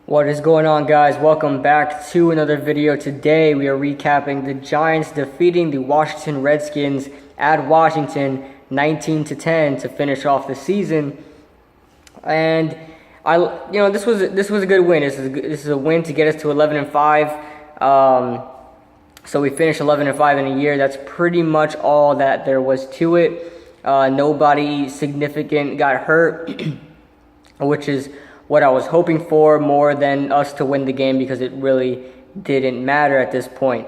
What is going on, guys? Welcome back to another video. Today we are recapping the Giants defeating the Washington Redskins at Washington 19-10 to finish off the season. And this was a good win. This is a win to get us to 11-5. So we finished 11-5 in a year. That's pretty much all that there was to it. Nobody significant got hurt, which is what I was hoping for, more than us to win the game, because it really didn't matter at this point.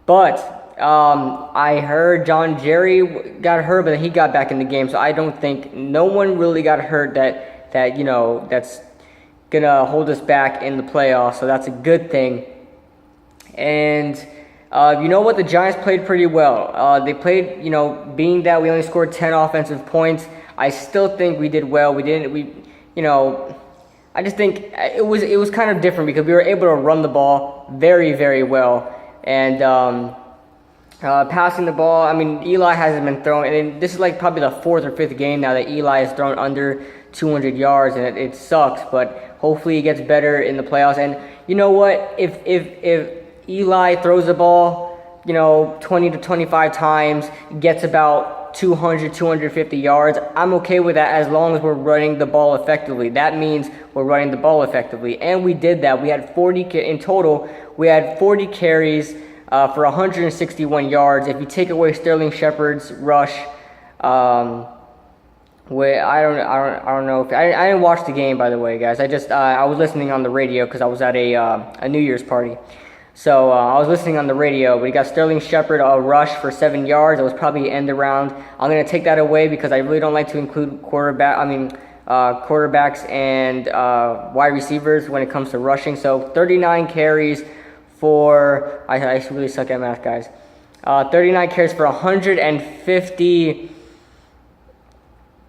But I heard John Jerry got hurt, but he got back in the game, so I don't think no one really got hurt that's gonna hold us back in the playoffs. So that's a good thing. And you know what? The Giants played pretty well. They played, being that we only scored 10 offensive points, I still think we did well. I just think it was kind of different because we were able to run the ball very, very well. And passing the ball, Eli hasn't been throwing, and this is like probably the fourth or fifth game now that Eli has thrown under 200 yards, and it sucks, but hopefully he gets better in the playoffs. And you know what? If Eli throws the ball, 20 to 25 times, gets about 200, 250 yards, I'm okay with that as long as we're running the ball effectively. That means we're running the ball effectively. And we did that. We had 40 in total. We had 40 carries for 161 yards. If you take away Sterling Shepard's rush, I don't know if I didn't watch the game, by the way, guys. I was listening on the radio because I was at a New Year's party. So I was listening on the radio, but he got Sterling Shepard a rush for 7 yards. It was probably an end around. I'm going to take that away because I really don't like to include quarterbacks and wide receivers when it comes to rushing. So 39 carries for, I really suck at math, guys. 39 carries for 150.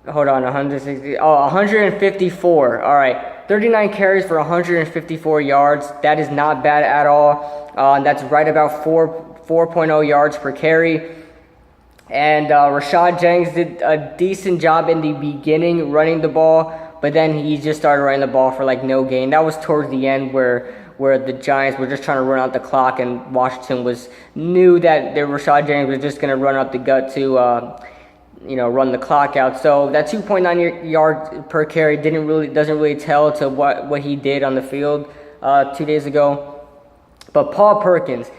Hold on, 160. 154. All right. 39 carries for 154 yards. That is not bad at all. That's right about 4.0 yards per carry. And Rashad Jennings did a decent job in the beginning running the ball, but then he just started running the ball for like no gain. That was towards the end where the Giants were just trying to run out the clock, and Washington knew that Rashad Jennings was just going to run up the gut to run the clock out. So that 2.9 yards per carry doesn't really tell to what he did on the field 2 days ago. But Paul Perkins,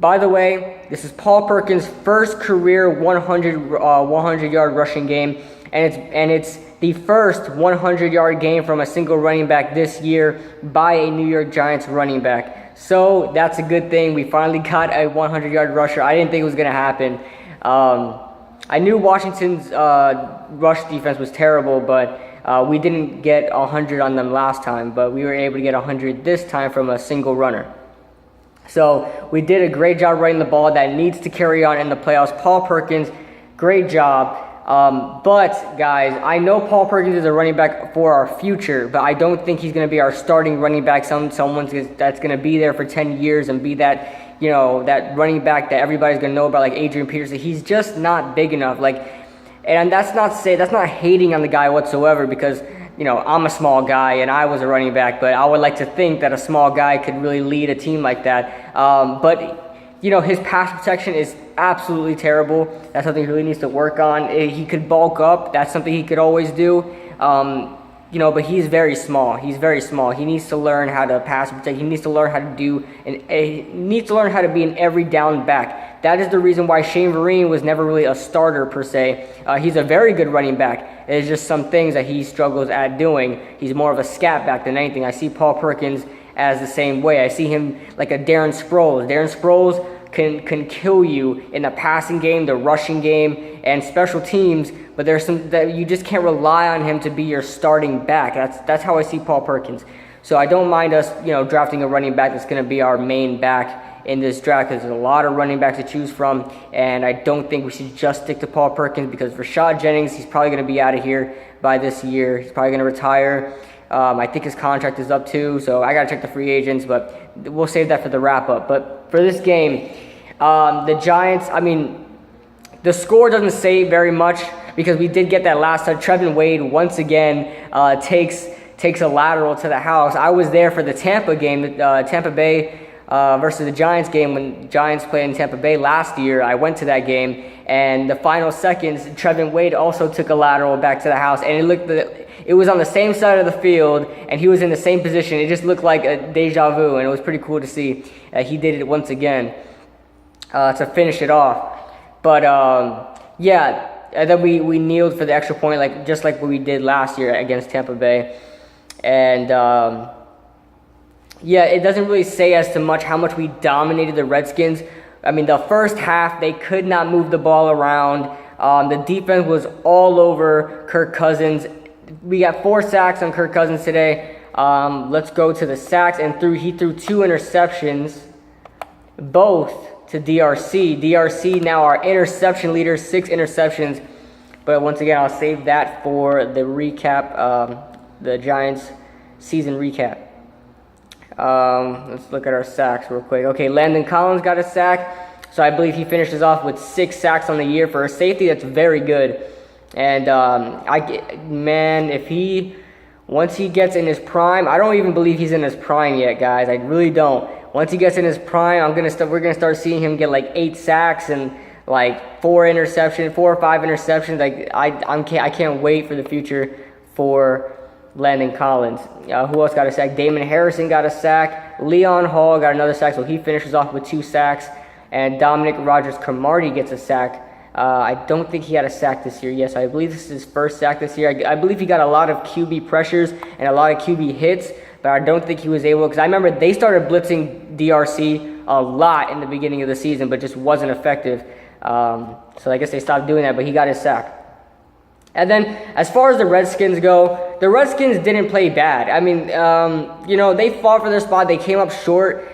by the way, this is Paul Perkins' first career 100-yard rushing game, and it's the first 100-yard game from a single running back this year by a New York Giants running back. So that's a good thing. We finally got a 100-yard rusher. I didn't think it was going to happen. I knew Washington's rush defense was terrible, but we didn't get 100 on them last time, but we were able to get 100 this time from a single runner. So we did a great job running the ball. That needs to carry on in the playoffs. Paul Perkins, great job. But, guys, I know Paul Perkins is a running back for our future, but I don't think he's going to be our starting running back, someone that's going to be there for 10 years and be that that running back that everybody's going to know about, like Adrian Peterson. He's just not big enough. And that's not hating on the guy whatsoever, because, I'm a small guy and I was a running back, but I would like to think that a small guy could really lead a team like that. But his pass protection is absolutely terrible. That's something he really needs to work on. He could bulk up. That's something he could always do. But he's very small. He's very small. He needs to learn how to pass protect. He needs to learn how to be an every down back. That is the reason why Shane Vereen was never really a starter per se. He's a very good running back. There's just some things that he struggles at doing. He's more of a scat back than anything. I see Paul Perkins as the same way. I see him like a Darren Sproles. Darren Sproles can kill you in the passing game, the rushing game, and special teams, but there's some that you just can't rely on him to be your starting back. That's how I see Paul Perkins. So I don't mind us, drafting a running back that's going to be our main back in this draft, because there's a lot of running backs to choose from, and I don't think we should just stick to Paul Perkins, because Rashad Jennings, he's probably going to be out of here by this year. He's probably going to retire. I think his contract is up too, so I got to check the free agents, but we'll save that for the wrap-up. But for this game, the Giants, the score doesn't say very much, because we did get that last touch. Trevin Wade once again takes takes a lateral to the house. I was there for the Tampa game, Tampa Bay versus the Giants game when Giants played in Tampa Bay last year. I went to that game, and the final seconds, Trevin Wade also took a lateral back to the house, and it was on the same side of the field, and he was in the same position. It just looked like a deja vu, and it was pretty cool to see. He did it once again to finish it off. But yeah, and then we kneeled for the extra point, just like what we did last year against Tampa Bay. And yeah, it doesn't really say as to much how much we dominated the Redskins. I mean, the first half, they could not move the ball around. The defense was all over Kirk Cousins. We got 4 sacks on Kirk Cousins today. Let's go to the sacks. And he threw 2 interceptions, both to DRC. DRC now our interception leader, 6 interceptions. But once again, I'll save that for the recap, the Giants season recap. Let's look at our sacks real quick. Okay, Landon Collins got a sack. So I believe he finishes off with 6 sacks on the year. For a safety, that's very good. And once he gets in his prime, I don't even believe he's in his prime yet, guys. I really don't. Once he gets in his prime, we're gonna start seeing him get like 8 sacks and like 4 or 5 interceptions. I can't wait for the future for Landon Collins. Who else got a sack? Damon Harrison got a sack. Leon Hall got another sack, so he finishes off with 2 sacks. And Dominic Rodgers-Cromartie gets a sack. I don't think he had a sack this year. Yes, I believe this is his first sack this year. I believe he got a lot of QB pressures and a lot of QB hits, but I don't think he was able, because I remember they started blitzing DRC a lot in the beginning of the season, but just wasn't effective. So I guess they stopped doing that, but he got his sack. And then, as far as the Redskins go, the Redskins didn't play bad. I mean, they fought for their spot. They came up short.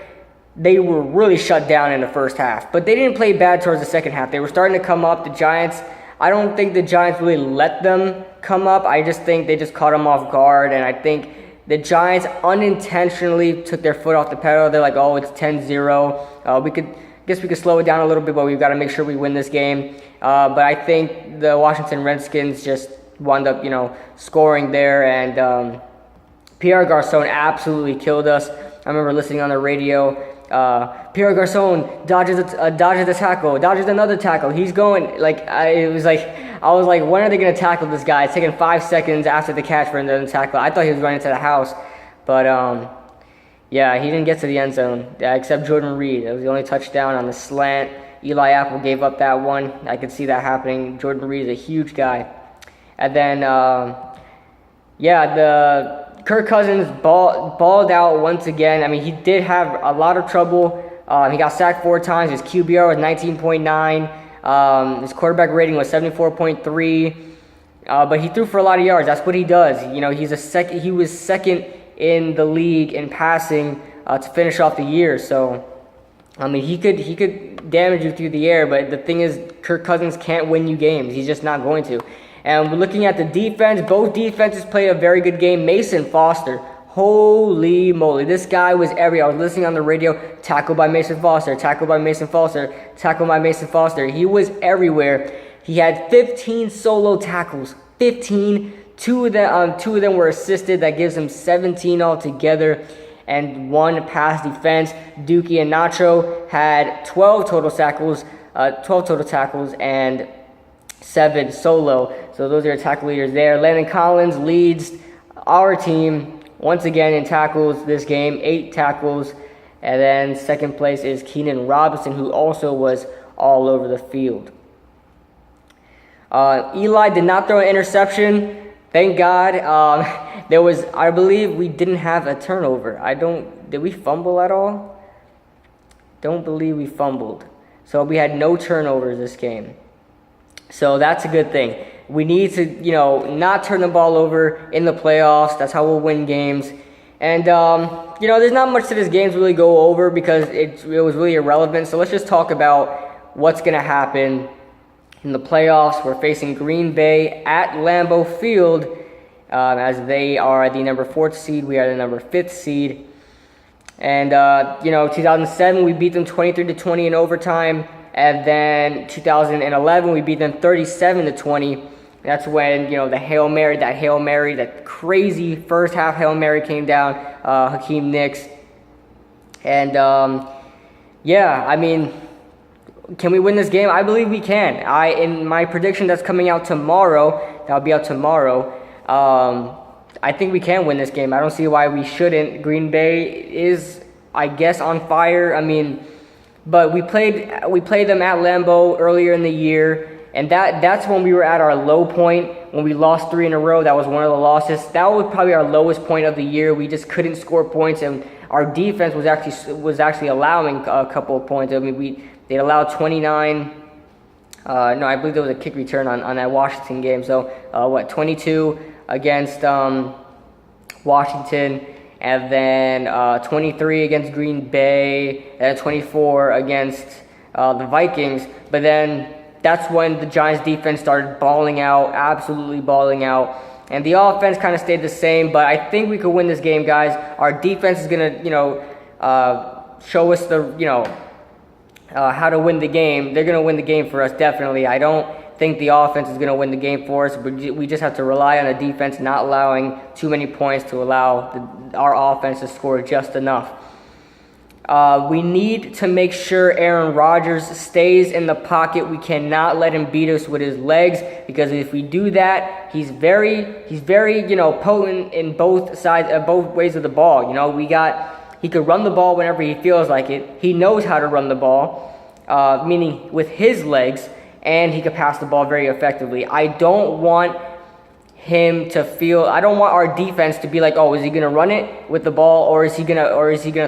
They were really shut down in the first half. But they didn't play bad towards the second half. They were starting to come up. The Giants, I don't think the Giants really let them come up. I just think they just caught them off guard. And I think the Giants unintentionally took their foot off the pedal. They're like, oh, it's 10-0. We could slow it down a little bit, but we've got to make sure we win this game. But I think the Washington Redskins just wound up, scoring there. And Pierre Garçon absolutely killed us. I remember listening on the radio. Pierre Garçon dodges a tackle, dodges another tackle. He's going, I was like, when are they going to tackle this guy? It's taking 5 seconds after the catch for him to tackle. I thought he was running to the house. But, yeah, he didn't get to the end zone, except Jordan Reed. It was the only touchdown on the slant. Eli Apple gave up that one. I could see that happening. Jordan Reed is a huge guy. And then, Kirk Cousins balled out once again. I mean, he did have a lot of trouble. He got sacked 4 times. His QBR was 19.9. His quarterback rating was 74.3. But he threw for a lot of yards. That's what he does. He was second in the league in passing to finish off the year. So, I mean, he could damage you through the air. But the thing is, Kirk Cousins can't win you games. He's just not going to. And we're looking at the defense. Both defenses played a very good game. Mason Foster, holy moly. This guy was everywhere. I was listening on the radio, tackled by Mason Foster, tackled by Mason Foster, tackled by Mason Foster. He was everywhere. He had 15 solo tackles. 15. Two of them were assisted. That gives him 17 altogether. And 1 pass defense. Dookie and Nacho had 12 total tackles, and 7 solo. So those are your tackle leaders there. Landon Collins leads our team once again in tackles this game, 8 tackles. And then second place is Keenan Robinson, who also was all over the field. Eli did not throw an interception. Thank God. I believe we didn't have a turnover. Did we fumble at all? Don't believe we fumbled. So we had no turnovers this game. So that's a good thing. We need to, not turn the ball over in the playoffs. That's how we'll win games. And, there's not much to this game to really go over because it was really irrelevant. So let's just talk about what's going to happen in the playoffs. We're facing Green Bay at Lambeau Field as they are the number 4th seed. We are the number 5th seed. And, 2007, we beat them 23-20 in overtime. And then 2011, we beat them 37-20. That's when, the Hail Mary, that crazy first half Hail Mary came down, Hakeem Nicks. And, yeah, I mean, can we win this game? I believe we can. In my prediction that's coming out tomorrow, that'll be out tomorrow, I think we can win this game. I don't see why we shouldn't. Green Bay is, I guess, on fire. I mean, but we played them at Lambeau earlier in the year, and that's when we were at our low point, when we lost 3 in a row. That was one of the losses. That was probably our lowest point of the year. We just couldn't score points, and our defense was actually allowing a couple of points. I mean, they allowed 29. No, I believe there was a kick return on that Washington game. So 22 against Washington, and then 23 against Green Bay, and 24 against the Vikings. But then that's when the Giants defense started balling out, absolutely balling out. And the offense kind of stayed the same, but I think we could win this game, guys. Our defense is going to, show us the, how to win the game. They're going to win the game for us, definitely. I don't think the offense is going to win the game for us, but we just have to rely on the defense not allowing too many points to allow our offense to score just enough. We need to make sure Aaron Rodgers stays in the pocket. We cannot let him beat us with his legs, because if we do that, he's very potent in both sides, both ways of the ball. He could run the ball whenever he feels like it. He knows how to run the ball, meaning with his legs, and he could pass the ball very effectively. I don't want our defense to be like, oh, is he gonna run it with the ball, or is he gonna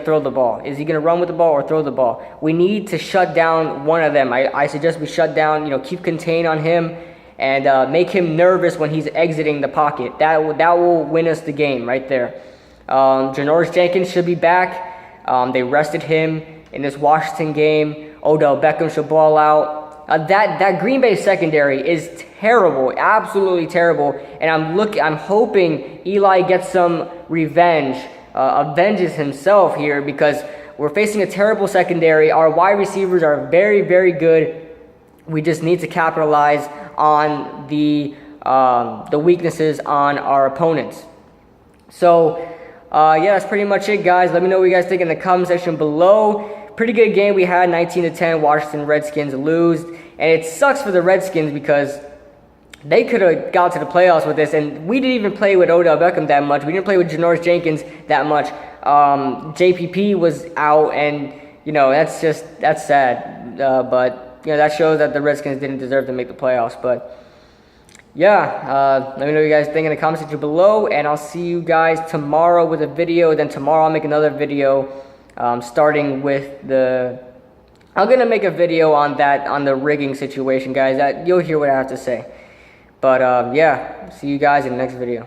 throw the ball? Is he gonna run with the ball or throw the ball? We need to shut down one of them. I suggest we shut down, keep contain on him, and make him nervous when he's exiting the pocket. That will win us the game right there. Janoris Jenkins should be back. They rested him in this Washington game. Odell Beckham should ball out. That Green Bay secondary is terrible, absolutely terrible. And I'm hoping Eli gets some revenge, avenges himself here, because we're facing a terrible secondary. Our wide receivers are very, very good. We just need to capitalize on the weaknesses on our opponents. So, yeah, that's pretty much it, guys. Let me know what you guys think in the comment section below. Pretty good game we had, 19-10. Washington Redskins lose, and it sucks for the Redskins because they could have got to the playoffs with this, and we didn't even play with Odell Beckham that much. We didn't play with Janoris Jenkins that much. JPP was out, and that's sad. But that shows that the Redskins didn't deserve to make the playoffs. But yeah, let me know what you guys think in the comment section below, and I'll see you guys tomorrow with a video. Then tomorrow I'll make another video, starting with I'm gonna make a video on the rigging situation, guys. You'll hear what I have to say. But yeah, see you guys in the next video.